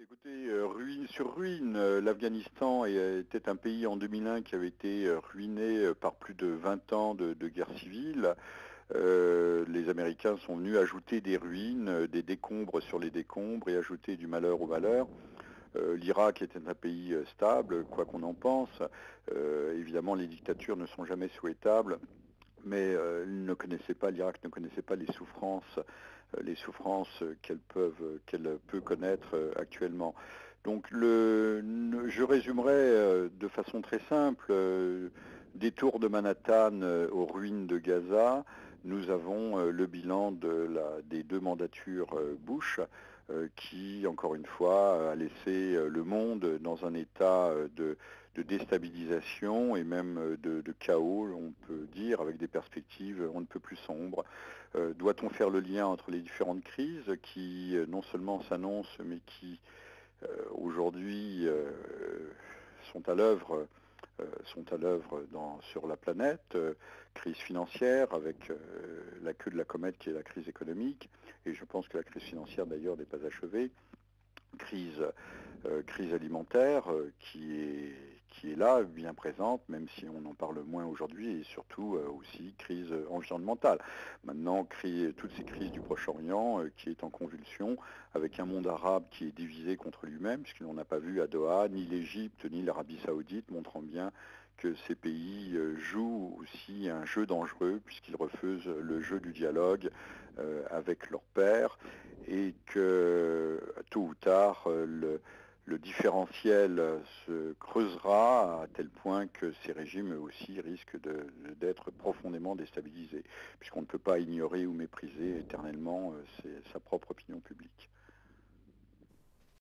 Écoutez, ruine sur ruine, l'Afghanistan était un pays en 2001 qui avait été ruiné par plus de 20 ans de guerre civile. Les Américains sont venus ajouter des ruines, des décombres sur les décombres et ajouter du malheur au malheur. L'Irak était un pays stable, quoi qu'on en pense. Évidemment, les dictatures ne sont jamais souhaitables. Mais l'Irak ne connaissait pas les souffrances qu'elle peut connaître actuellement. Donc je résumerai de façon très simple, des tours de Manhattan aux ruines de Gaza, nous avons le bilan des deux mandatures Bush qui, encore une fois, a laissé le monde dans un état de déstabilisation et même de chaos, on peut dire, avec des perspectives on ne peut plus sombres. Doit-on faire le lien entre les différentes crises qui non seulement s'annoncent, mais qui aujourd'hui sont à l'œuvre sur la planète, crise financière avec la queue de la comète qui est la crise économique, et je pense que la crise financière d'ailleurs n'est pas achevée, crise alimentaire qui est là, bien présente, même si on en parle moins aujourd'hui, et surtout aussi crise environnementale. Maintenant, toutes ces crises du Proche-Orient qui est en convulsion, avec un monde arabe qui est divisé contre lui-même, puisqu'on n'a pas vu à Doha ni l'Égypte ni l'Arabie Saoudite, montrant bien que ces pays jouent aussi un jeu dangereux, puisqu'ils refusent le jeu du dialogue avec leurs pairs, et que tôt ou tard, le différentiel se creusera à tel point que ces régimes eux aussi risquent d'être profondément déstabilisés, puisqu'on ne peut pas ignorer ou mépriser éternellement sa propre opinion publique.